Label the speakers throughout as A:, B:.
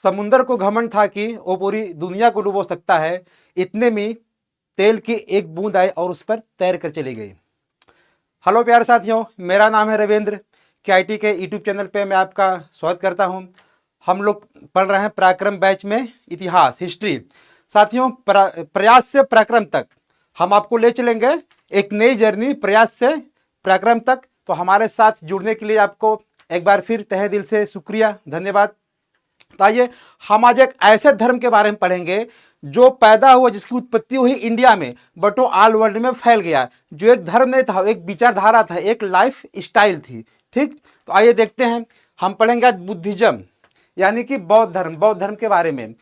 A: समुंदर को घमंड था कि वो पूरी दुनिया को डुबो सकता है, इतने में तेल की एक बूंद आई और उस पर तैर कर चली गई। हेलो प्यारे साथियों, मेरा नाम है रविंद्र। KIT के यूट्यूब चैनल पे मैं आपका स्वागत करता हूं। हम लोग पढ़ रहे हैं पराक्रम बैच में इतिहास, हिस्ट्री। साथियों, प्रयास से पराक्रम तक हम आपको ले चलेंगे एक नई जर्नी, प्रयास से पराक्रम तक। तो हमारे साथ जुड़ने के लिए आपको एक बार फिर तहे दिल से शुक्रिया, धन्यवाद। तो आइए हम आज एक ऐसे धर्म के बारे में पढ़ेंगे जो पैदा हुआ, जिसकी उत्पत्ति हुई इंडिया में, बट वो ऑल वर्ल्ड में फैल गया। जो एक धर्म नहीं था, एक विचारधारा था, एक लाइफ स्टाइल थी। ठीक, तो आइए देखते हैं। हम पढ़ेंगे आज बुद्धिज्म, यानी कि बौद्ध धर्म। बौद्ध धर्म के बारे में,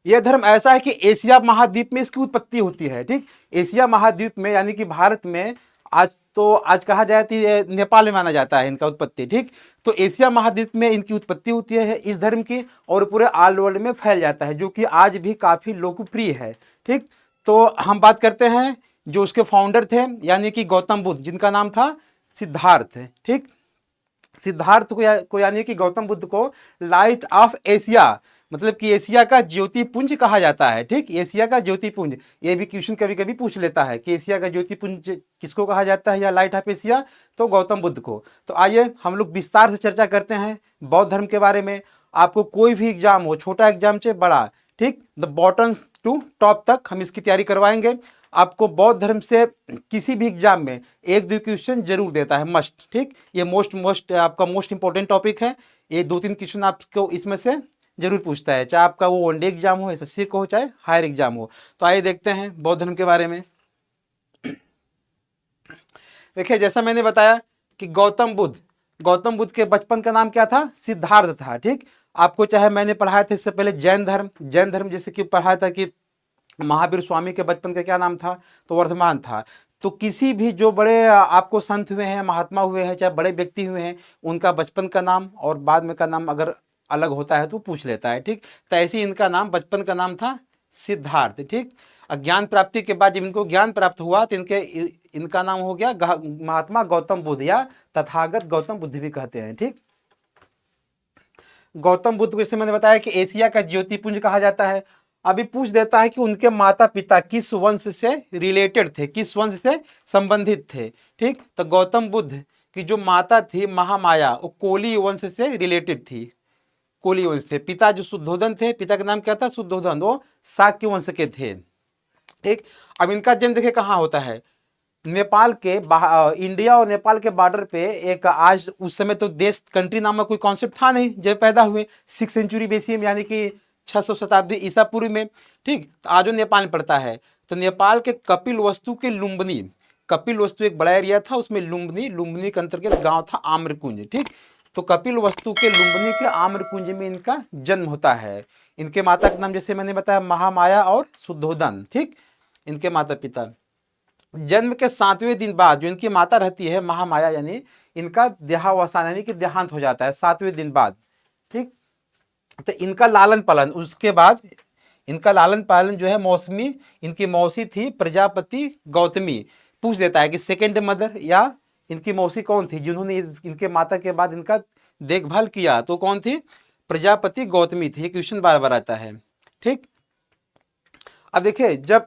A: यह धर्म ऐसा है कि एशिया महाद्वीप में इसकी उत्पत्ति होती है। ठीक, एशिया महाद्वीप में यानी कि भारत में। आज कहा जाए तो ये नेपाल में माना जाता है इनका उत्पत्ति। ठीक, तो एशिया महाद्वीप में इनकी उत्पत्ति होती है इस धर्म की, और पूरे ऑल वर्ल्ड में फैल जाता है, जो कि आज भी काफ़ी लोकप्रिय है। ठीक, तो हम बात करते हैं जो उसके फाउंडर थे, यानी कि गौतम बुद्ध, जिनका नाम था सिद्धार्थ। ठीक, सिद्धार्थ को यानी कि गौतम बुद्ध को लाइट ऑफ एशिया, मतलब कि एशिया का ज्योतिपुंज कहा जाता है। ठीक, एशिया का ज्योतिपुंज, ये भी क्वेश्चन कभी कभी पूछ लेता है कि एशिया का ज्योतिपुंज किसको कहा जाता है, या लाइट ऑफ एशिया, तो गौतम बुद्ध को। तो आइए हम लोग विस्तार से चर्चा करते हैं बौद्ध धर्म के बारे में। आपको कोई भी एग्जाम हो, छोटा एग्जाम से बड़ा, ठीक, द बॉटम टू टॉप तक हम इसकी तैयारी करवाएंगे। आपको बौद्ध धर्म से किसी भी एग्जाम में एक दो क्वेश्चन जरूर देता है, मस्ट। ठीक, ये आपका मोस्ट इंपॉर्टेंट टॉपिक है। ये 2-3 क्वेश्चन आपको इसमें से जरूर पूछता है, चाहे आपका वो वनडे एग्जाम हो, SSC को हो, चाहे हायर एग्जाम हो। तो आइए देखते हैं बौद्ध धर्म के बारे में। देखिए, जैसा मैंने बताया कि गौतम बुद्ध के बचपन का नाम क्या था, सिद्धार्थ था। ठीक, आपको चाहे मैंने पढ़ाया था इससे पहले जैन धर्म जैसे कि पढ़ाया था कि महावीर स्वामी के बचपन का क्या नाम था, तो वर्धमान था। तो किसी भी जो बड़े आपको संत हुए हैं, महात्मा हुए हैं, चाहे बड़े व्यक्ति हुए हैं, उनका बचपन का नाम और बाद में का नाम अगर अलग होता है तो पूछ लेता है। ठीक, तो ऐसे इनका नाम, बचपन का नाम था सिद्धार्थ। ठीक, ज्ञान प्राप्ति के बाद जब इनको ज्ञान प्राप्त हुआ तो इनका नाम हो गया महात्मा गौतम बुद्ध, या तथागत गौतम बुद्ध भी कहते हैं। ठीक, गौतम बुद्ध को जैसे मैंने बताया कि एशिया का ज्योतिपुंज कहा जाता है। अभी पूछ देता है कि उनके माता पिता किस वंश से रिलेटेड थे, किस वंश से संबंधित थे। ठीक, तो गौतम बुद्ध की जो माता थी महामाया, वो कोली वंश से रिलेटेड थी, कोली वंश थे। पिता जो शुद्धोधन थे, पिता का नाम क्या था, शुद्धोधन, वो शाक्य वंश के थे। ठीक, अब इनका जन्म देखे कहाँ होता है, नेपाल के इंडिया और नेपाल के बॉर्डर पे एक, आज उस समय तो देश कंट्री नामक कोई कॉन्सेप्ट था नहीं जब पैदा हुए, 6th सेंचुरी BC में, यानी कि 600 शताब्दी ईसा पूर्व में। ठीक, तो आज वो नेपाल में पड़ता है। तो नेपाल के कपिलवस्तु के लुम्बिनी, कपिलवस्तु एक बड़ा एरिया था, उसमें लुम्बिनी के अंतर्गत गांव था आम्रकुंज। ठीक, तो कपिलवस्तु के लुम्बिनी के आम्रकुंज में इनका जन्म होता है। इनके माता का नाम जैसे मैंने बताया महामाया और शुद्धोधन। ठीक, इनके माता पिता। जन्म के 7वें दिन बाद जो इनकी माता रहती है महामाया, यानी इनका देहावसान, यानी कि देहांत हो जाता है 7वें दिन बाद। ठीक, तो इनका लालन पालन, उसके बाद इनका लालन पालन जो है मौसमी, इनकी मौसी थी प्रजापति गौतमी। पूछ देता है कि सेकेंड मदर या इनकी मौसी कौन थी जिन्होंने इनके माता के बाद इनका देखभाल किया, तो कौन थी, प्रजापति गौतमी थी। क्वेश्चन बार बार आता है। ठीक, अब देखिए, जब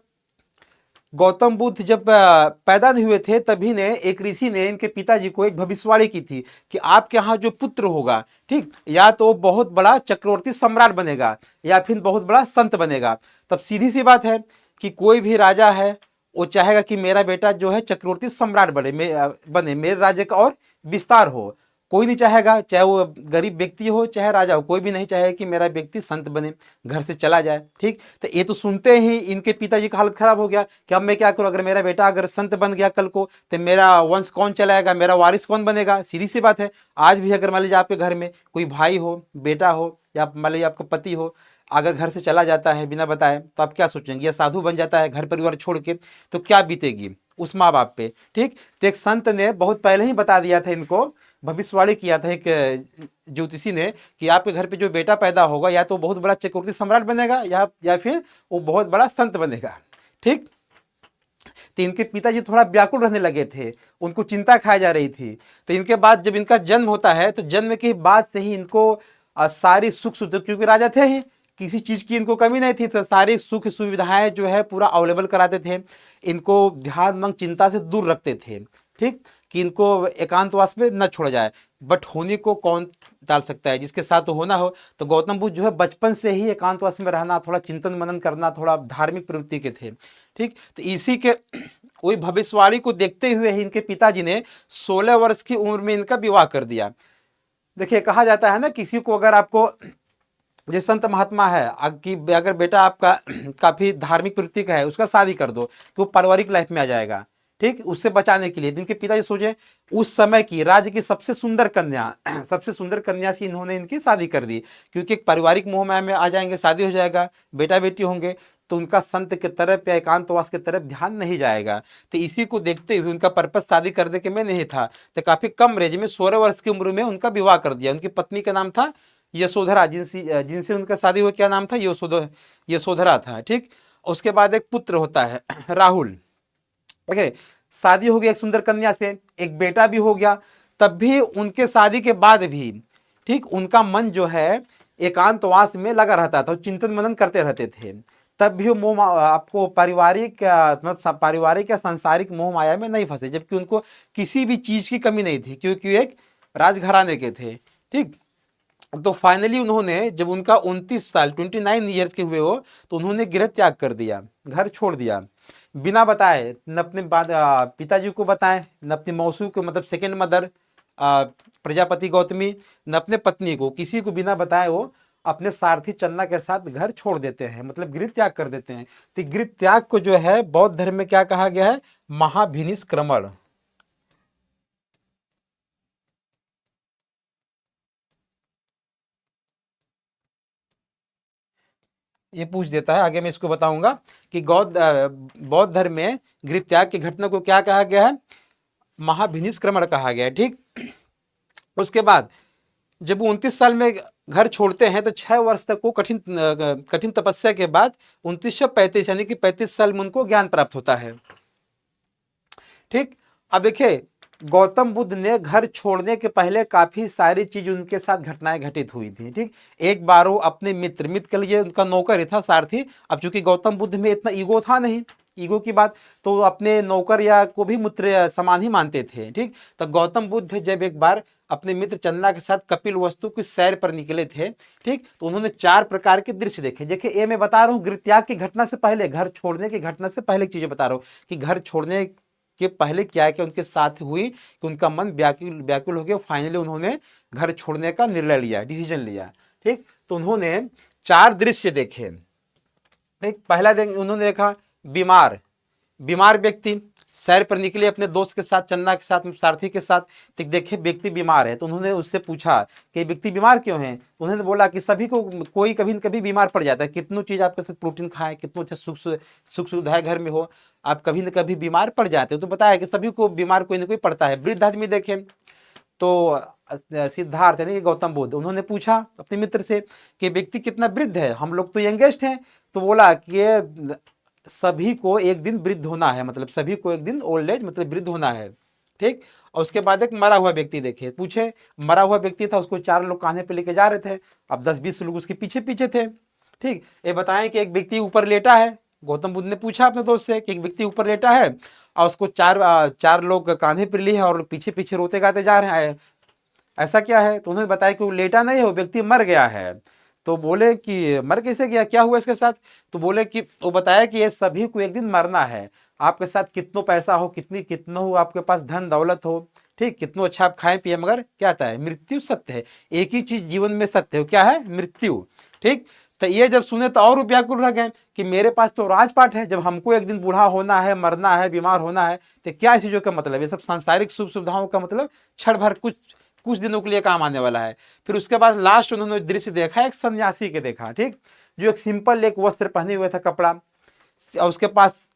A: गौतम बुद्ध जब पैदा नहीं हुए थे, तभी ने एक ऋषि ने इनके पिताजी को एक भविष्यवाणी की थी कि आपके यहाँ जो पुत्र होगा, ठीक, या तो बहुत बड़ा चक्रवर्ती सम्राट बनेगा या फिर बहुत बड़ा संत बनेगा। तब सीधी सी बात है कि कोई भी राजा है वो चाहेगा कि मेरा बेटा जो है चक्रवर्ती सम्राट बने, मेरे राज्य का और विस्तार हो। कोई नहीं चाहेगा, चाहे वो गरीब व्यक्ति हो चाहे राजा हो, कोई भी नहीं चाहेगा कि मेरा व्यक्ति संत बने, घर से चला जाए। ठीक, तो ये तो सुनते ही इनके पिताजी का हालत खराब हो गया कि अब मैं क्या करूं, अगर मेरा बेटा अगर संत बन गया कल को तो मेरा वंश कौन चलाएगा, मेरा वारिस कौन बनेगा। सीधी सी बात है, आज भी अगर मान लीजिए आपके घर में कोई भाई हो, बेटा हो, या मान लीजिए आपका पति हो, अगर घर से चला जाता है बिना बताए, तो आप क्या सोचेंगे, या साधु बन जाता है घर परिवार छोड़ के, तो क्या बीतेगी उस माँ बाप पे। ठीक, तो एक संत ने बहुत पहले ही बता दिया था, इनको भविष्यवाणी किया था एक ज्योतिषी ने कि आपके घर पे जो बेटा पैदा होगा या तो बहुत बड़ा चक्रवर्ती सम्राट बनेगा या फिर वो बहुत बड़ा संत बनेगा। ठीक, तो इनके पिताजी थोड़ा व्याकुल रहने लगे थे, उनको चिंता खाई जा रही थी। तो इनके बाद जब इनका जन्म होता है, तो जन्म के बाद से ही इनको सारी सुख सुविधा, क्योंकि राजा थे ही, किसी चीज़ की इनको कमी नहीं थी, तो सारी सुख सुविधाएं जो है पूरा अवेलेबल कराते थे, इनको ध्यान मंग चिंता से दूर रखते थे, ठीक, कि इनको एकांतवास में न छोड़ा जाए। बट होनी को कौन टाल सकता है, जिसके साथ होना हो। तो गौतम बुद्ध जो है बचपन से ही एकांतवास में रहना, थोड़ा चिंतन मनन करना, थोड़ा धार्मिक प्रवृत्ति के थे, ठीक। तो इसी के वही भविष्यवाणी को देखते हुए ही इनके पिताजी ने 16 वर्ष की उम्र में इनका विवाह कर दिया। देखिए, कहा जाता है ना, किसी को अगर आपको, जो संत महात्मा है कि अगर बेटा आपका काफ़ी धार्मिक प्रवृत्ति का है, उसका शादी कर दो कि वो पारिवारिक लाइफ में आ जाएगा, ठीक, उससे बचाने के लिए। जिनके पिताजी सोचे, उस समय की राज्य की सबसे सुंदर कन्या सबसे सुंदर कन्या से इन्होंने इनकी शादी कर दी, क्योंकि एक पारिवारिक मोह माया में आ जाएंगे, शादी हो जाएगा, बेटा बेटी होंगे, तो उनका संत के तरफ या एकांतवास के तरफ ध्यान नहीं जाएगा। तो इसी को देखते हुए उनका पर्पस शादी करने के में नहीं था, तो काफ़ी कम एज में 16 वर्ष की उम्र में उनका विवाह कर दिया। उनकी पत्नी का नाम था यशोधरा, जिनसे उनका शादी हुआ, क्या नाम था, यशोधरा था, ठीक। उसके बाद एक पुत्र होता है राहुल, ओके। शादी हो गई एक सुंदर कन्या से, एक बेटा भी हो गया। तब भी उनके शादी के बाद भी, ठीक, उनका मन जो है एकांतवास में लगा रहता था, चिंतन मनन करते रहते थे। तब भी वो मोह, आपको पारिवारिक मतलब पारिवारिक या सांसारिक मोह माया में नहीं फंसे, जबकि उनको किसी भी चीज की कमी नहीं थी, क्योंकि एक राजघराने के थे, ठीक। तो फाइनली उन्होंने, जब उनका 29 साल 29 ईयर्स के हुए हो, तो उन्होंने गृह त्याग कर दिया, घर छोड़ दिया, बिना बताए, न अपने पिताजी को बताए, न अपनी मौसी को, मतलब सेकेंड मदर प्रजापति गौतमी, न अपने पत्नी को, किसी को बिना बताए वो अपने सारथी चन्ना के साथ घर छोड़ देते हैं, मतलब गृह त्याग कर देते हैं। तो गृह त्याग को जो है बौद्ध धर्म में क्या कहा गया है, महाभिनिष्क्रमण। ये पूछ देता है, आगे मैं इसको बताऊंगा कि बौद्ध धर्म में गृह त्याग की घटना को क्या कहा गया है, महाभिनिष्क्रमण कहा गया है, ठीक। उसके बाद जब वो 29 साल में घर छोड़ते हैं, तो 6 वर्ष तक वो कठिन तपस्या के बाद 2935 यानी कि 35 साल में उनको ज्ञान प्राप्त होता है, ठीक। अब देखिए, गौतम बुद्ध ने घर छोड़ने के पहले काफी सारी चीज उनके साथ घटनाएं घटित हुई थी, ठीक। एक बार वो अपने मित्र के लिए उनका नौकर ही था, सारथी। अब चूंकि गौतम बुद्ध में इतना ईगो था नहीं, ईगो की बात, तो अपने नौकर या को भी मित्र समान ही मानते थे, ठीक। तो गौतम बुद्ध जब एक बार अपने मित्र चन्ना के साथ कपिल वस्तु की सैर पर निकले थे, ठीक, तो उन्होंने 4 प्रकार के दृश्य देखे। देखिए, ये मैं बता रहा हूँ गृह त्याग की घटना से पहले, घर छोड़ने की घटना से पहले की चीजें बता रहा हूँ कि घर छोड़ने के पहले क्या क्या उनके साथ हुई, कि उनका मन व्याकुल व्याकुल हो गया। फाइनली उन्होंने घर छोड़ने का निर्णय लिया, डिसीजन लिया, ठीक। तो उन्होंने 4 दृश्य देखे, ठीक। पहला उन्होंने देखा बीमार व्यक्ति सैर पर निकले अपने दोस्त के साथ, चन्ना के साथ, सारथी के साथ, तो देखे व्यक्ति बीमार है। तो उन्होंने उससे पूछा कि व्यक्ति बीमार क्यों है। तो उन्होंने बोला कि सभी को कोई कभी न कभी बीमार पड़ जाता है, कितनों चीज़ आपके साथ प्रोटीन खाए, कितनों अच्छा सुख सुविधाएं घर में हो, आप कभी न कभी बीमार पड़ जाते हो। तो बताया कि सभी को बीमार कोई ना कोई पड़ता है। वृद्ध आदमी देखे तो सिद्धार्थ यानी कि गौतम बुद्ध, उन्होंने पूछा अपने मित्र से कि व्यक्ति कितना वृद्ध है, हम लोग तो यंगेस्ट हैं। तो बोला कि सभी को एक दिन वृद्ध होना है, मतलब सभी को एक दिन ओल्ड एज मतलब वृद्ध होना है, ठीक। और उसके बाद एक मरा हुआ व्यक्ति देखे, पूछे, मरा हुआ व्यक्ति था, उसको 4 लोग कान्हे पे लेके जा रहे थे, अब 10-20 लोग उसके पीछे पीछे थे, ठीक। ये बताएं कि एक व्यक्ति ऊपर लेटा है। गौतम बुद्ध ने पूछा अपने दोस्त से कि एक व्यक्ति ऊपर लेटा है और उसको चार लोग कान्हे पर लिए हैं और पीछे पीछे रोते गाते जा रहे हैं, ऐसा क्या है। तो उन्होंने बताया कि वो लेटा नहीं है, वो व्यक्ति मर गया है। तो बोले कि मर कैसे गया, क्या हुआ इसके साथ। तो बोले कि वो बताया कि ये सभी को एक दिन मरना है, आपके साथ कितना पैसा हो, कितना हो आपके पास धन दौलत हो, ठीक, कितना अच्छा आप खाएं पिए, मगर क्या आता है, मृत्यु सत्य है। एक ही चीज जीवन में सत्य है, क्या है, मृत्यु, ठीक। तो ये जब सुने तो और व्याकुल रह गए कि मेरे पास तो राजपाट है, जब हमको एक दिन बूढ़ा होना है, मरना है, बीमार होना है, तो क्या इस चीजों का मतलब, ये सब सांसारिक सुख सुविधाओं का मतलब क्षण भर कुछ दिनों के लिए काम आने वाला है। फिर उसके बाद लास्ट उन्होंने दृश्य देखा, एक सन्यासी के देखा, ठीक, जो एक सिंपल एक वस्त्र पहने हुए था, कपड़ा, और उसके पास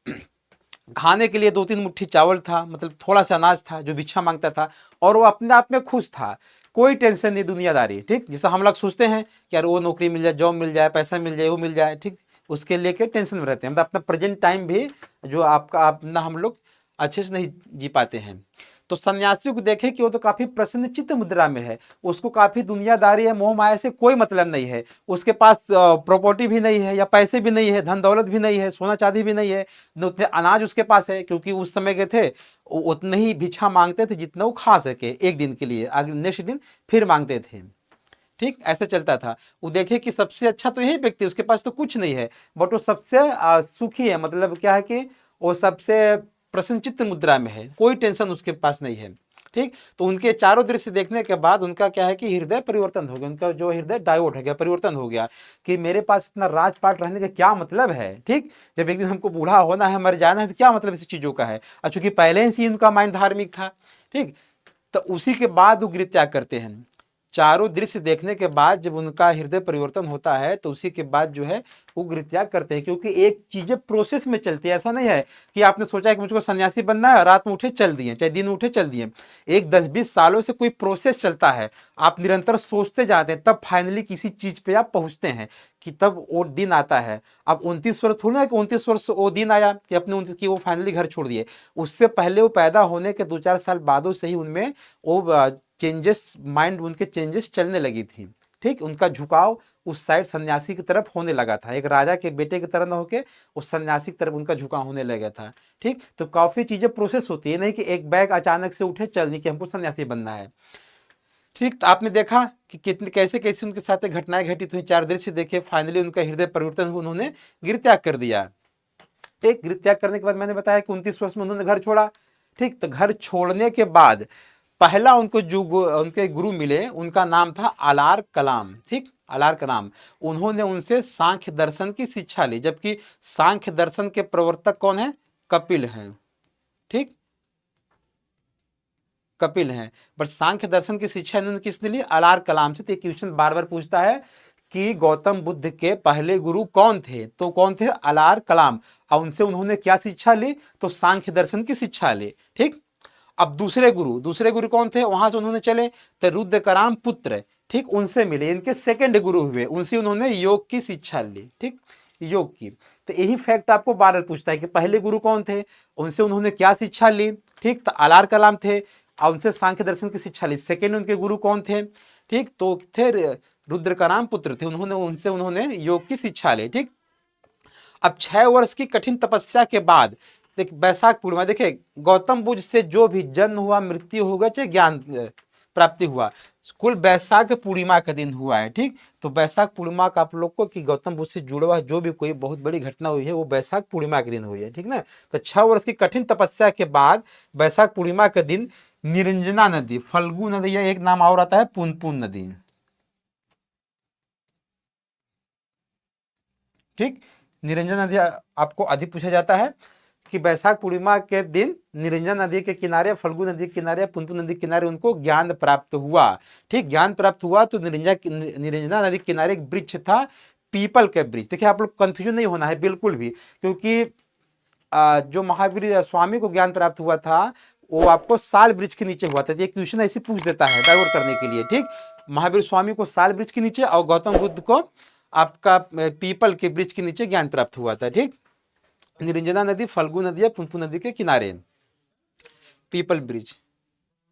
A: खाने के लिए 2-3 मुट्ठी चावल था, मतलब थोड़ा सा अनाज था जो भिक्षा मांगता था, और वो अपने आप में खुश था, कोई टेंशन नहीं दुनियादारी, ठीक। जैसा हम लोग सोचते हैं कि यार वो नौकरी मिल जाए, जॉब मिल जाए, पैसा मिल जाए, वो मिल जाए, ठीक, उसके लेके टेंशन में रहते हैं, मतलब अपना प्रेजेंट टाइम भी जो आपका अपना हम लोग अच्छे से नहीं जी पाते हैं। तो सन्यासी को देखे कि वो तो काफी प्रसन्नचित्त मुद्रा में है, उसको काफी दुनियादारी है, मोह माया से कोई मतलब नहीं है, उसके पास प्रॉपर्टी भी नहीं है या पैसे भी नहीं है, धन दौलत भी नहीं है, सोना चांदी भी नहीं है, न उतने अनाज उसके पास है, क्योंकि उस समय के थे उतने ही भिक्षा मांगते थे जितना वो खा सके एक दिन के लिए, अगले नेक्स्ट दिन फिर मांगते थे। ठीक, ऐसे चलता था। वो देखे कि सबसे अच्छा तो यही व्यक्ति, उसके पास तो कुछ नहीं है, बट वो सबसे सुखी है, मतलब क्या है कि वो सबसे प्रसन्नचित्त मुद्रा में है, कोई टेंशन उसके पास नहीं है। ठीक, तो उनके चारों दृश्य देखने के बाद उनका क्या है कि हृदय परिवर्तन हो गया, उनका जो हृदय डाइवर्ट हो गया, परिवर्तन हो गया कि मेरे पास इतना राजपाट रहने का क्या मतलब है। ठीक, जब एक दिन हमको बूढ़ा होना है, मर जाना है, तो क्या मतलब इस चीजों का है। और चूंकि पहले से उनका माइंड धार्मिक था, ठीक, तो उसी के बाद वो गृह त्याग करते हैं। चारों दृश्य देखने के बाद जब उनका हृदय परिवर्तन होता है तो उसी के बाद जो है वो गृह त्याग करते हैं, क्योंकि एक चीजें प्रोसेस में चलती है। ऐसा नहीं है कि आपने सोचा है कि मुझको सन्यासी बनना है, रात में उठे चल दिए, चाहे दिन में उठे चल दिए। एक 10-20 सालों से कोई प्रोसेस चलता है, आप निरंतर सोचते जाते हैं, तब फाइनली किसी चीज पे आप पहुंचते हैं कि तब वो दिन आता है। अब 29 वर्ष थोड़ा ना कि 29 वर्ष वो दिन आया कि अपने 29 की वो फाइनली घर छोड़ दिए, उससे पहले वो पैदा होने के 2-4 साल बादों से ही उनमें वो चेंजेस, माइंड उनके चेंजेस चलने लगी थी। ठीक, उनका झुकाव उस साइड सन्यासी की तरफ होने लगा था, एक राजा के बेटे की तरह न होके उस सन्यासी की तरफ उनका झुकाव होने लगा था। ठीक, तो काफी चीजें प्रोसेस होती है, नहीं कि एक बैग अचानक से उठे चलने की हमको सन्यासी बनना है। ठीक, तो आपने देखा कि कितने कैसे कैसे उनके साथ घटनाएं घटित हुई, चार दृश्य देखे, फाइनली उनका हृदय परिवर्तन हुआ, उन्होंने गृह त्याग कर दिया। ठीक, गृह त्याग करने के बाद मैंने बताया कि 29 वर्ष में उन्होंने घर छोड़ा। ठीक, तो घर छोड़ने के बाद पहला उनको जो उनके गुरु मिले उनका नाम था आलार कलाम। ठीक, आलार कलाम, उन्होंने उनसे सांख्य दर्शन की शिक्षा ली, जबकि सांख्य दर्शन के प्रवर्तक कौन है, कपिल हैं। ठीक, कपिल हैं, बट सांख्य दर्शन की शिक्षा इन्होंने किसने ली, आलार कलाम से। तो क्वेश्चन बार बार पूछता है कि गौतम बुद्ध के पहले गुरु कौन थे, तो कौन थे, आलार कलाम, और उनसे उन्होंने क्या शिक्षा ली, तो सांख्य दर्शन की शिक्षा ली। ठीक, अब दूसरे गुरु कौन थे, वहां से उन्होंने चले तो रुद्रकराम पुत्र, ठीक, उनसे मिले, इनके सेकंड गुरु हुए, उनसे उन्होंने योग की शिक्षा ली। ठीक, योग की। तो यही फैक्ट आपको बार बार पूछता है कि पहले गुरु कौन थे, उनसे उन्होंने क्या शिक्षा ली। ठीक, तो आलार कलाम थे और उनसे सांख्य दर्शन की शिक्षा ली। सेकेंड उनके गुरु कौन थे, ठीक, तो थे रुद्रकराम पुत्र थे, उन्होंने योग की शिक्षा ली। ठीक, अब 6 वर्ष की कठिन तपस्या के बाद देख बैसाख पूर्णिमा, देखे गौतम बुद्ध से जो भी जन्म हुआ, मृत्यु हो गया, चाहे ज्ञान प्राप्ति हुआ, कुल बैसाख पूर्णिमा का दिन हुआ है। ठीक, तो बैसाख पूर्णिमा का आप लोग को कि गौतम बुद्ध से जुड़ा हुआ जो भी कोई बहुत बड़ी घटना हुई है वो बैसाख पूर्णिमा के दिन हुई है। ठीक ना, तो 6 वर्ष की कठिन तपस्या के बाद बैसाख पूर्णिमा के दिन निरंजना नदी, फल्गु नदी, या एक नाम और आता है पुनपुन नदी। ठीक, निरंजन नदी आपको अधिक पूछा जाता है कि बैसाख पूर्णिमा के दिन निरंजन नदी के किनारे, फल्गु नदी के किनारे, पुनपुन नदी के किनारे उनको ज्ञान प्राप्त हुआ। ठीक, ज्ञान प्राप्त हुआ तो निरंजना नदी के किनारे एक वृक्ष था, पीपल के वृक्ष। देखिए आप लोग कंफ्यूजन नहीं होना है बिल्कुल भी, क्योंकि जो महावीर स्वामी को ज्ञान प्राप्त हुआ था वो आपको साल वृक्ष के नीचे हुआ था। ये क्वेश्चन ऐसे पूछ देता है डाइवर्ट करने के लिए। ठीक, महावीर स्वामी को साल वृक्ष के नीचे और गौतम बुद्ध को आपका पीपल के वृक्ष के नीचे ज्ञान प्राप्त हुआ था। ठीक, निरंजना नदी, फल्गु नदी या पुनपुन नदी के किनारे पीपल ब्रिज।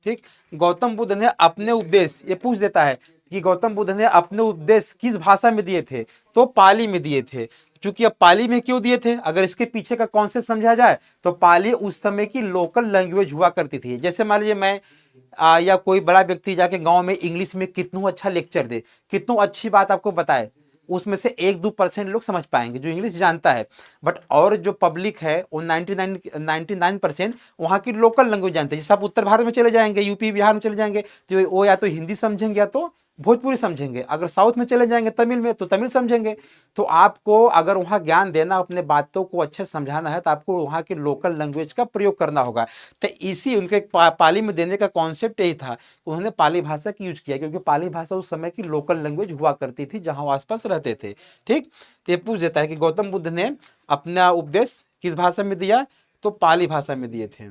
A: ठीक, गौतम बुद्ध ने अपने उपदेश, ये पूछ देता है कि गौतम बुद्ध ने अपने उपदेश किस भाषा में दिए थे, तो पाली में दिए थे। क्योंकि अब पाली में क्यों दिए थे, अगर इसके पीछे का कॉन्सेप्ट समझा जाए तो पाली उस समय की लोकल लैंग्वेज हुआ करती थी। जैसे मान लीजिए मैं या कोई बड़ा व्यक्ति जाके गांव में इंग्लिश में कितना अच्छा लेक्चर दे, कितनी अच्छी बात आपको बताए, उसमें से 1-2% लोग समझ पाएंगे जो इंग्लिश जानता है, बट और जो पब्लिक है वो 99% वहाँ की लोकल लैंग्वेज जानते हैं। जैसे आप उत्तर भारत में चले जाएंगे, यूपी बिहार में चले जाएंगे तो वो या तो हिंदी समझेंगे या तो भोजपुरी समझेंगे। अगर साउथ में चले जाएंगे तमिल में तो तमिल समझेंगे। तो आपको अगर वहाँ ज्ञान देना, अपने बातों को अच्छे समझाना है तो आपको वहाँ की लोकल लैंग्वेज का प्रयोग करना होगा। तो इसी उनके पाली में देने का कॉन्सेप्ट यही था, उन्होंने पाली भाषा की यूज किया, क्योंकि पाली भाषा उस समय की लोकल लैंग्वेज हुआ करती थी जहाँ वो आसपास रहते थे। ठीक, तो ये पूछ देता है कि गौतम बुद्ध ने अपना उपदेश किस भाषा में दिया, तो पाली भाषा में दिए थे।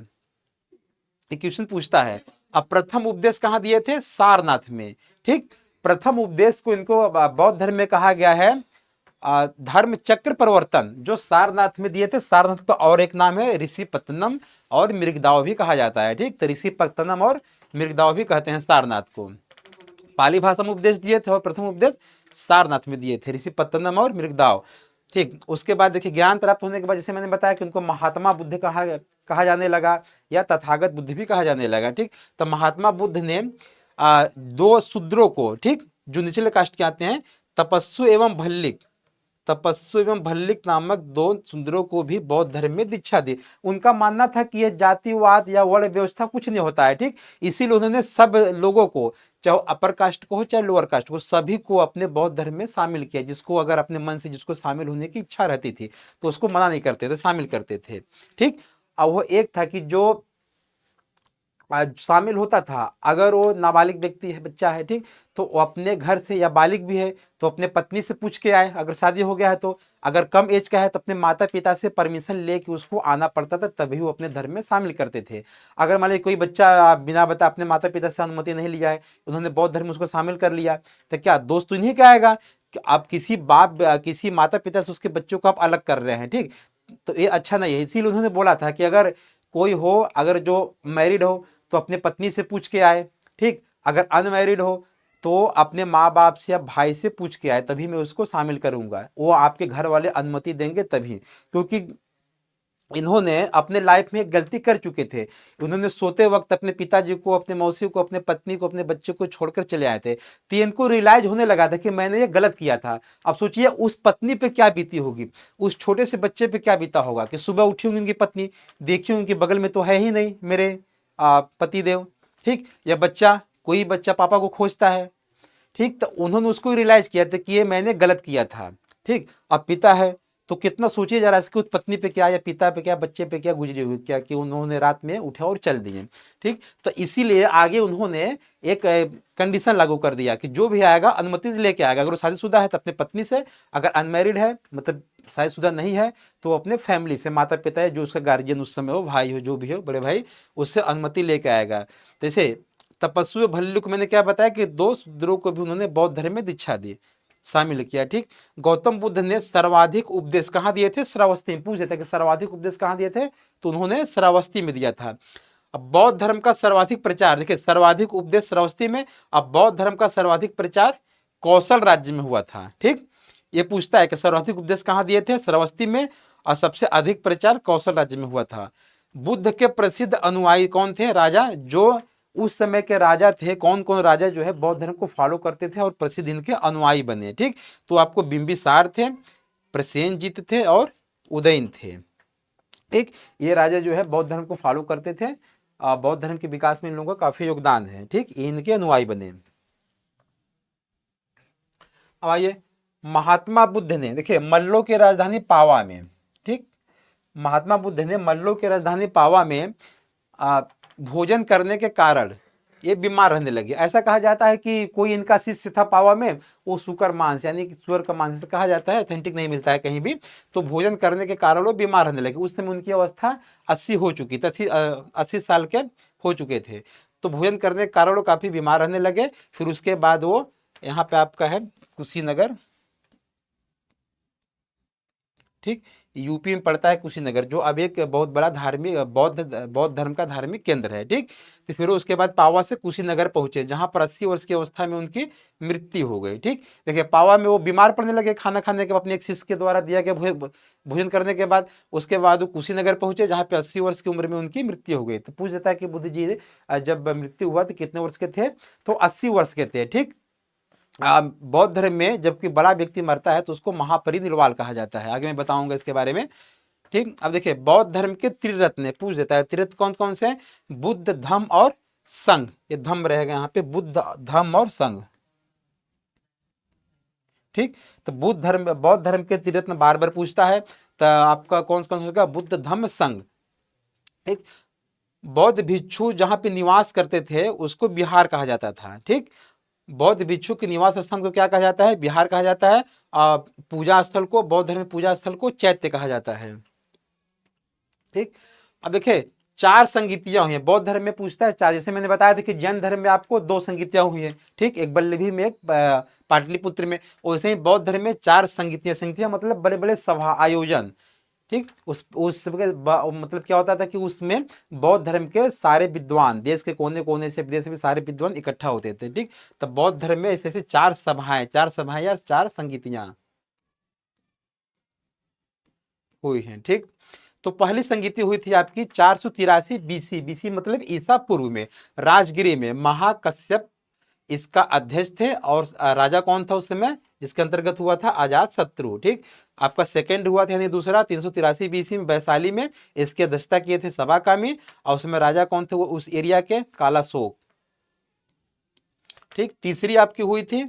A: क्वेश्चन पूछता है। अब प्रथम उपदेश कहाँ दिए थे, सारनाथ में। ठीक, प्रथम उपदेश को इनको बौद्ध धर्म में कहा गया है धर्म चक्र प्रवर्तन जो सारनाथ में दिए थे। सारनाथ का और एक नाम है ऋषिपत्तनम और मृगदाव भी कहा जाता है, ठीक। तो ऋषिपत्तनम और मृगदाव भी कहते हैं सारनाथ को। पाली भाषा में उपदेश दिए थे और प्रथम उपदेश सारनाथ में दिए थे, ऋषिपत्तनम और मृगदाव, ठीक। उसके बाद देखिए ज्ञान प्राप्त होने के बाद जैसे मैंने बताया कि उनको महात्मा बुद्ध कहा जाने लगा या तथागत बुद्ध भी कहा जाने लगा, ठीक। तो महात्मा बुद्ध ने दो शूद्रों को, ठीक, जो निचले कास्ट के आते हैं, तपस्सु एवं भल्लिक नामक दो शूद्रों को भी बौद्ध धर्म में दीक्षा दी। उनका मानना था कि यह जातिवाद या वर्ण व्यवस्था कुछ नहीं होता है, ठीक। इसीलिए उन्होंने सब लोगों को, चाहे अपर कास्ट को हो चाहे लोअर कास्ट को, सभी को अपने बौद्ध धर्म में शामिल किया। जिसको अगर अपने मन से जिसको शामिल होने की इच्छा रहती थी तो उसको मना नहीं करते थे, शामिल करते थे, ठीक। अब वो एक था कि जो शामिल होता था, अगर वो नाबालिग व्यक्ति है, बच्चा है, ठीक, तो वो अपने घर से, या बालिग भी है तो अपने पत्नी से पूछ के आए, अगर शादी हो गया है तो। अगर कम एज का है तो अपने माता पिता से परमिशन लेके उसको आना पड़ता था, तभी वो अपने धर्म में शामिल करते थे। अगर मान लीजिए कोई बच्चा बिना बता अपने माता पिता से अनुमति नहीं लिया है, उन्होंने बौद्ध धर्म में उसको शामिल कर लिया, तो क्या दोष तो इन्हीं का आएगा कि आप किसी माता पिता से उसके बच्चों को आप अलग कर रहे हैं, ठीक। तो ये अच्छा नहीं है। इसीलिए उन्होंने बोला था कि अगर कोई हो, अगर जो मैरिड हो तो अपने पत्नी से पूछ के आए, ठीक। अगर अनमैरिड हो तो अपने माँ बाप से या भाई से पूछ के आए, तभी मैं उसको शामिल करूंगा। वो आपके घर वाले अनुमति देंगे तभी, क्योंकि इन्होंने अपने लाइफ में एक गलती कर चुके थे। उन्होंने सोते वक्त अपने पिताजी को, अपने मौसी को, अपने पत्नी को, अपने बच्चे को छोड़कर चले आए थे। तो इनको रियलाइज होने लगा था कि मैंने ये गलत किया था। अब सोचिए उस पत्नी पे क्या बीती होगी, उस छोटे से बच्चे पे क्या बीता होगा कि सुबह उठी होंगी उनकी पत्नी, देखी उनके बगल में तो है ही नहीं मेरे पतिदेव, ठीक। या बच्चा, कोई बच्चा पापा को खोजता है, ठीक। तो उन्होंने उसको रियलाइज किया था कि ये मैंने गलत किया था, ठीक। अब पिता है तो कितना सोचिए जरा इसकी उस पत्नी पे क्या, या पिता पे क्या, बच्चे पे क्या गुजरी हुई, क्या कि उन्होंने रात में उठे और चल दिए, ठीक। तो इसीलिए आगे उन्होंने एक कंडीशन लागू कर दिया कि जो भी आएगा अनुमति लेके आएगा। अगर वो शादीशुदा है तो अपने पत्नी से, अगर अनमैरिड है मतलब शादीशुदा नहीं है तो अपने फैमिली से, माता पिता है जो उसका गार्जियन उस समय हो, भाई हो, जो भी हो, बड़े भाई, उससे अनुमति लेके आएगा। जैसे तपस्वी भल्लुक मैंने क्या बताया कि दो शूद्रों को भी उन्होंने बौद्ध धर्म में दीक्षा दी, शामिल किया, ठीक। गौतम बुद्ध ने सर्वाधिक उपदेश कहाँ दिए थे? श्रावस्ती में। पूछ देता कि सर्वाधिक उपदेश कहाँ दिए थे, तो उन्होंने श्रावस्ती में दिया था। अब बौद्ध धर्म का सर्वाधिक प्रचार, देखिए सर्वाधिक उपदेश श्रावस्ती में, अब बौद्ध धर्म का सर्वाधिक प्रचार कौशल राज्य में हुआ था, ठीक। ये पूछता है कि सर्वाधिक उपदेश कहाँ दिए थे? श्रावस्ती में, और सबसे अधिक प्रचार कौशल राज्य में हुआ था। बुद्ध के प्रसिद्ध अनुयायी कौन थे? राजा, जो उस समय के राजा थे, कौन कौन राजा जो है बौद्ध धर्म को फॉलो करते थे और प्रसिद्ध इनके अनुयायी बने, ठीक। तो आपको बिंबिसार थे, प्रसेनजीत थे और उदयन थे, ठीक। ये राजा जो है बौद्ध धर्म को फॉलो करते थे। बौद्ध धर्म के विकास में इन लोगों का काफी योगदान है, ठीक। इनके अनुयायी बने। अब आइए महात्मा बुद्ध ने, देखिए मल्लों की राजधानी पावा में, ठीक, महात्मा बुद्ध ने मल्लों की राजधानी पावा में भोजन करने के कारण ये बीमार रहने लगे। ऐसा कहा जाता है कि कोई इनका शिष्य था पावा में, वो सुकर मांस यानी कि सुअर का मांस कहा जाता है, ऑथेंटिक नहीं मिलता है कहीं भी। तो भोजन करने के कारण वो बीमार रहने लगे। उस समय उनकी अवस्था 80 हो चुकी थी, 80 साल के हो चुके थे। तो भोजन करने के कारण वो काफी बीमार रहने लगे। फिर उसके बाद वो यहाँ पे आपका है कुशीनगर, ठीक, यूपी में पड़ता है कुशीनगर, जो अब एक बहुत बड़ा धार्मिक बौद्ध धर्म का धार्मिक केंद्र है, ठीक। तो फिर उसके बाद पावा से कुशीनगर पहुंचे, जहां पर 80 वर्ष की अवस्था में उनकी मृत्यु हो गई, ठीक। देखिए पावा में वो बीमार पड़ने लगे खाना खाने के बाद, अपने एक शिष्य के द्वारा दिया गया भोजन करने के बाद। उसके बाद वो कुशीनगर पहुंचे, जहां पे 80 वर्ष की उम्र में उनकी मृत्यु हो गई। तो पूछ देता है कि बुद्ध जी जब मृत्यु हुआ तो कितने वर्ष के थे? तो 80 वर्ष के थे, ठीक। बौद्ध धर्म में जबकि बड़ा व्यक्ति मरता है तो उसको महापरिनिर्वाण कहा जाता है। आगे मैं बताऊंगा इसके बारे में, ठीक। अब देखिए बौद्ध धर्म के त्रिरत्न, पूछ देता है त्रिरत्न कौन कौन से हैं? बुद्ध, धम्म और संघ। ये धम्म रहेगा यहाँ पे, बुद्ध, धम्म और संघ, ठीक। तो बौद्ध धर्म के त्रिरत्न बार बार पूछता है, तो आपका कौन कौन होगा? बुद्ध, धम्म, संघ, ठीक। बौद्ध भिक्षु जहां पे निवास करते थे उसको विहार कहा जाता था, ठीक। बौद्ध भिक्षु के निवास स्थान को क्या कहा जाता है? विहार कहा जाता है। पूजा स्थल को, बौद्ध धर्म पूजा स्थल को चैत्य कहा जाता है, ठीक। अब देखिए 4 संगीतियां हुई हैं। बौद्ध धर्म में पूछता है 4, जैसे मैंने बताया था कि जैन धर्म में आपको 2 संगीतियां हुई हैं, ठीक, एक बल्लभी में, एक पाटलिपुत्र में। वैसे ही बौद्ध धर्म में 4 संगीतियां, संगीतियां मतलब बड़े बड़े सभा आयोजन, ठीक। उस मतलब क्या होता था कि उसमें बौद्ध धर्म के सारे विद्वान, देश के कोने कोने से, विदेश से भी सारे विद्वान इकट्ठा होते थे, ठीक। तो बौद्ध धर्म में ऐसे ऐसे 4 सभाएं या 4 संगीतियां हुई हैं, ठीक। तो पहली संगीति हुई थी आपकी 483 बीसी, बीसी मतलब ईसा पूर्व में, राजगिरी में। महाकश्यप इसका अध्यक्ष थे, और राजा कौन था उस समय, जिसके अंतर्गत हुआ था, अजात शत्रु, ठीक। आपका सेकंड हुआ था यानी दूसरा 383 बीसी में वैशाली में, इसकी अध्यक्षता किए थे सभाकामी, और उसमें राजा कौन थे, वो उस एरिया के कालाशोक, ठीक। तीसरी आपकी हुई थी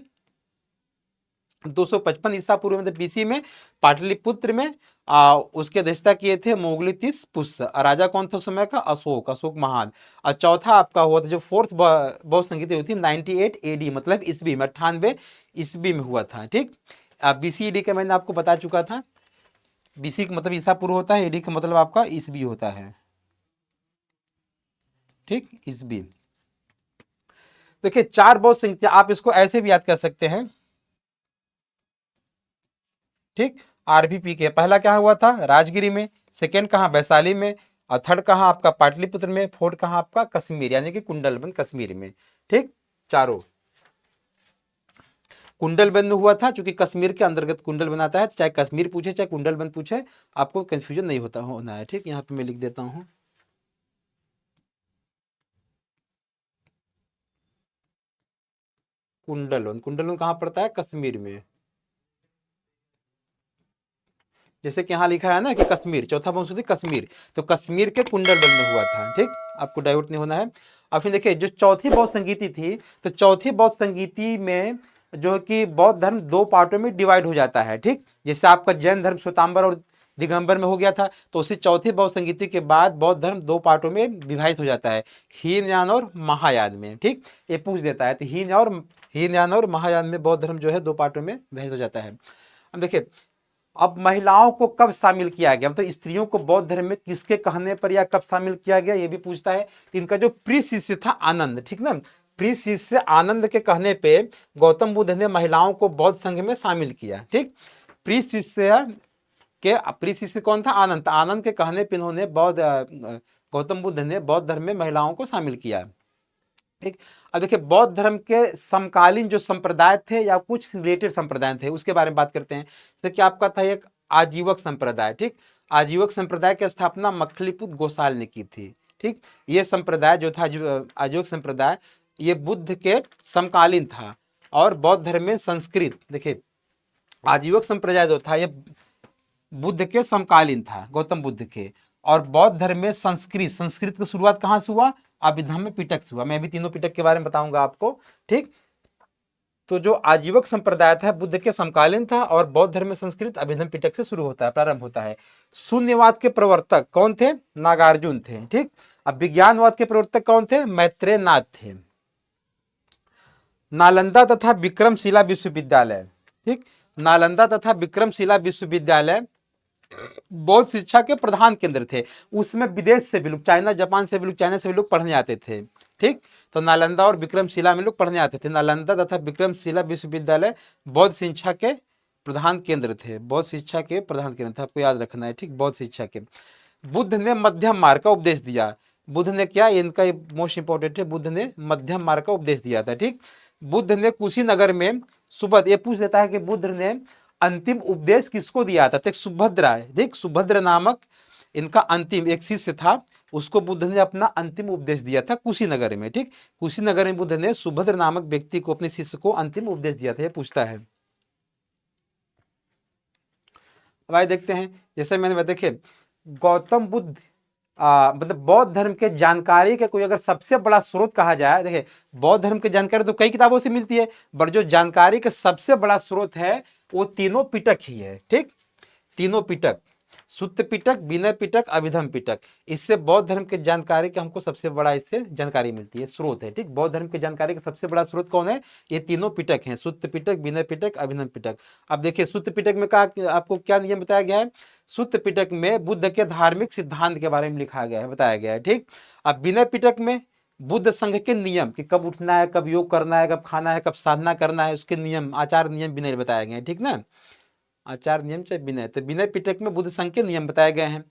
A: 255 ईसा पूर्व में बीसी में, पाटलिपुत्र में, उसके अध्यक्षता किए थे मोगलितिस पुष्य, राजा कौन था उस समय का, अशोक, अशोक महान। और चौथा आपका हुआ था जो फोर्थ बौद्ध संगीति हुई थी 98 एडी मतलब ईस्वी में, 98 ईस्वी में हुआ था, ठीक। बीसीडी का मैंने आपको बता चुका था, बीसी का मतलब ईसा पूर्व होता है, एडी का मतलब आपका ईस्वी होता है, ठीक, ईस्वी। देखिए 4 बौद्ध संगीतियां, आप इसको ऐसे भी याद कर सकते हैं, ठीक। आरबीपी के पहला क्या हुआ था, राजगिरी में, सेकेंड कहाँ, वैशाली में, और थर्ड कहाँ आपका पाटलिपुत्र में, फोर्थ कहाँ आपका कश्मीर यानी कि कुंडलबंद कश्मीर में, ठीक। चारों कुंडलबंद में हुआ था, चूंकि कश्मीर के अंतर्गत कुंडलबंद आता है, चाहे कश्मीर पूछे चाहे कुंडलबंद पूछे, आपको कंफ्यूजन नहीं होना है, ठीक। यहाँ पे मैं लिख देता हूँ, कुंडलबंद, कुंडलबंद कहाँ पड़ता है, कश्मीर में। जैसे कि यहाँ लिखा है ना कि कश्मीर, चौथा बंशुद्धि कश्मीर, तो कश्मीर के कुंडलबंद में हुआ था, ठीक। आपको डाइवर्ट नहीं होना है। अब फिर देखिए जो चौथी बौद्ध संगीति थी, तो चौथी बौद्ध संगीति में जो कि बौद्ध धर्म 2 पार्टों में डिवाइड हो जाता है, ठीक। जैसे आपका जैन धर्म श्वेतांबर और दिगंबर में हो गया था, तो उसी चौथी बौद्ध संगीति के बाद बौद्ध धर्म 2 पार्टों में विभाजित हो जाता है, हीनयान और महायान में, ठीक। ये पूछ देता है, तो हीनयान और महायान में बौद्ध धर्म जो है 2 पार्टों में विभाजित हो जाता है। अब देखिए अब महिलाओं को कब शामिल किया गया, मतलब स्त्रियों को बौद्ध धर्म में किसके कहने पर या कब शामिल किया गया, ये भी पूछता है। इनका जो प्रिय शिष्य था आनंद, ठीक ना, प्रिय शिष्य आनंद के कहने पे गौतम बुद्ध ने महिलाओं को बौद्ध संघ में शामिल किया, ठीक। प्रिय शिष्य कौन था, आनंद, आनंद के कहने पर इन्होंने गौतम बुद्ध ने बौद्ध धर्म में महिलाओं को शामिल किया, ठीक। अब देखिए बौद्ध धर्म के समकालीन जो संप्रदाय थे या कुछ रिलेटेड संप्रदाय थे उसके बारे में बात करते हैं। जैसे कि आपका था एक आजीवक संप्रदाय, ठीक। आजीवक संप्रदाय की स्थापना मखलीपुत्र गोसाल ने की थी, ठीक। ये संप्रदाय जो था आजीवक संप्रदाय, ये बुद्ध के समकालीन था, और बौद्ध धर्म में संस्कृत, देखिए आजीवक संप्रदाय जो था ये बुद्ध के समकालीन था, गौतम बुद्ध के, और बौद्ध धर्म में संस्कृत की शुरुआत कहाँ से हुआ, अभिधम्म पिटक से हुआ। मैं भी तीनों पिटक के बारे में बताऊंगा आपको, ठीक। तो जो आजीवक संप्रदाय था बुद्ध के समकालीन था, और बौद्ध धर्म में संस्कृत अभिधम्म पिटक से शुरू होता है, प्रारंभ होता है। शून्यवाद के प्रवर्तक कौन थे, नागार्जुन थे, ठीक। अब विज्ञानवाद के प्रवर्तक कौन थे, मैत्रेयनाथ थे। नालंदा तथा विक्रमशिला विश्वविद्यालय, ठीक, नालंदा तथा विक्रमशिला विश्वविद्यालय बौद्ध शिक्षा के प्रधान केंद्र थे। उसमें विदेश से भी लोग, चाइना जापान से भी लोग, चाइना से भी लोग पढ़ने आते थे, ठीक। तो नालंदा और विक्रमशिला में लोग पढ़ने आते थे। नालंदा तथा विक्रमशिला विश्वविद्यालय बौद्ध शिक्षा के प्रधान केंद्र थे, बौद्ध शिक्षा के प्रधान केंद्र थे, आपको याद रखना है, ठीक, बौद्ध शिक्षा के। बुद्ध ने मध्यम मार्ग का उपदेश दिया, बुद्ध ने क्या, इनका मोस्ट इंपॉर्टेंट है, बुद्ध ने मध्यम मार्ग का उपदेश दिया था, ठीक। बुद्ध ने कुशीनगर में सुबह, ये पूछ देता है कि बुद्ध ने अंतिम उपदेश किसको दिया था, तो सुभद्रा, देख सुभद्र नामक इनका अंतिम एक शिष्य था, उसको बुद्ध ने अपना अंतिम उपदेश दिया था कुशीनगर में, ठीक। कुशीनगर में बुद्ध ने सुभद्र नामक व्यक्ति को, अपने शिष्य को अंतिम उपदेश दिया था, ये पूछता है। अब आइए देखते हैं, जैसे मैंने देखिए गौतम बुद्ध मतलब बौद्ध धर्म के जानकारी के कोई अगर सबसे बड़ा स्रोत कहा जाए, देखिए बौद्ध धर्म की जानकारी तो कई किताबों से मिलती है, पर जो जानकारी का सबसे बड़ा स्रोत है वो तीनों पिटक ही है, ठीक। तीनों पिटक सुत्त पिटक, विनय पिटक, अभिधम पिटक। इससे बौद्ध धर्म के जानकारी का हमको सबसे बड़ा इससे जानकारी मिलती है, स्रोत है। ठीक, बौद्ध धर्म की जानकारी का सबसे बड़ा स्रोत कौन है? ये तीनों पिटक हैं, सुत्त पिटक, विनय पिटक, अभिधम पिटक। अब देखिए सुत्त पिटक में कहा आपको क्या नियम बताया गया है? सुत्त पिटक में बुद्ध के धार्मिक सिद्धांत के बारे में लिखा गया है, बताया गया है। ठीक, अब विनय पिटक में बुद्ध संघ के नियम कि कब उठना है, कब योग करना है, कब खाना है, कब साधना करना है, उसके नियम, आचार नियम विनय बताए गए हैं। ठीक ना, आचार नियम चाहे विनय, तो विनय पिटक में बुद्ध संघ के नियम बताए गए हैं।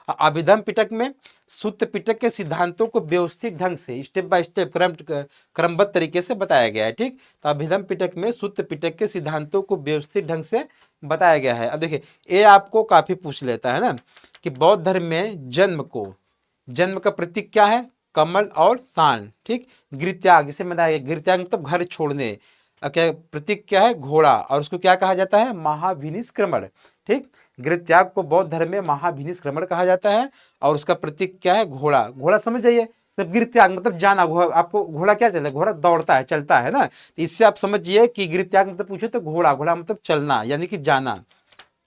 A: अभिधम पिटक में सुत्त पिटक के सिद्धांतों को व्यवस्थित ढंग से स्टेप बाय स्टेप क्रमबद्ध तरीके से बताया गया है। ठीक, तो अभिधम पिटक में सुत्त पिटक के सिद्धांतों को व्यवस्थित ढंग से बताया गया है। अब देखिए ये आपको काफी पूछ लेता है ना कि बौद्ध धर्म में जन्म का प्रतीक क्या है? कमल और सान। ठीक, गृहत्याग, इसे बताया गया, गृहत्याग मतलब घर छोड़ने। क्या प्रतीक क्या है? घोड़ा, और उसको क्या कहा जाता है? महाभिनिष्क्रमण। ठीक, गृहत्याग को बौद्ध धर्म में महाभिनिष्क्रमण कहा जाता है, और उसका प्रतीक क्या है? घोड़ा। घोड़ा समझ जाइए, जब गृहत्याग मतलब जाना, आपको घोड़ा क्या चलता है? घोड़ा दौड़ता है, चलता है ना, तो इससे आप समझिए कि गृहत्याग मतलब पूछे तो घोड़ा, घोड़ा मतलब चलना, यानी कि जाना,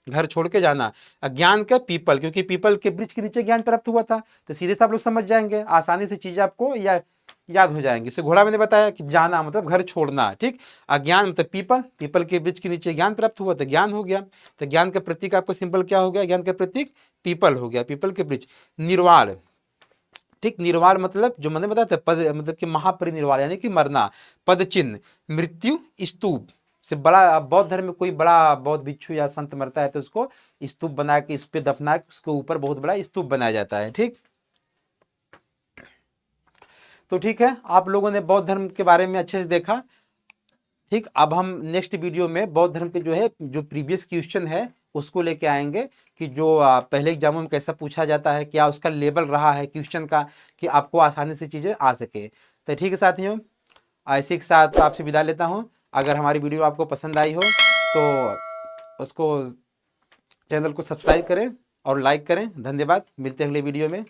A: घर छोड़ के जाना। ज्ञान का पीपल, क्योंकि पीपल के वृक्ष के नीचे ज्ञान प्राप्त हुआ था, तो सीधे से आप लोग समझ जाएंगे, आसानी से चीजें आपको याद हो जाएंगी। इससे घोड़ा मैंने बताया कि जाना मतलब घर छोड़ना। ठीक, अज्ञान मतलब पीपल के वृक्ष के नीचे ज्ञान प्राप्त हुआ तो ज्ञान हो गया, तो ज्ञान का प्रतीक आपको सिंपल क्या हो गया? ज्ञान का प्रतीक पीपल हो गया, पीपल के वृक्ष। निर्वाण, ठीक, निर्वाण मतलब जो मैंने बताया था पद, मतलब कि महापरिनिर्वाण यानी कि मरना। पद चिन्ह, मृत्यु स्तूप से बड़ा, बौद्ध धर्म में कोई बड़ा बौद्ध भिक्षु या संत मरता है तो उसको स्तूप बना के, इस पे दफना के, उसके ऊपर बहुत बड़ा स्तूप बनाया जाता है। ठीक, तो ठीक है, आप लोगों ने बौद्ध धर्म के बारे में अच्छे से देखा। ठीक, अब हम नेक्स्ट वीडियो में बौद्ध धर्म के जो प्रीवियस क्वेश्चन है उसको लेके आएंगे कि जो पहले एग्जामों में कैसा पूछा जाता है, क्या उसका लेवल रहा है क्वेश्चन का, कि आपको आसानी से चीज़ें आ सके। तो ठीक है साथियों, ऐसे के साथ आपसे विदा लेता हूँ। अगर हमारी वीडियो आपको पसंद आई हो तो उसको चैनल को सब्सक्राइब करें और लाइक करें। धन्यवाद, मिलते हैं अगले वीडियो में।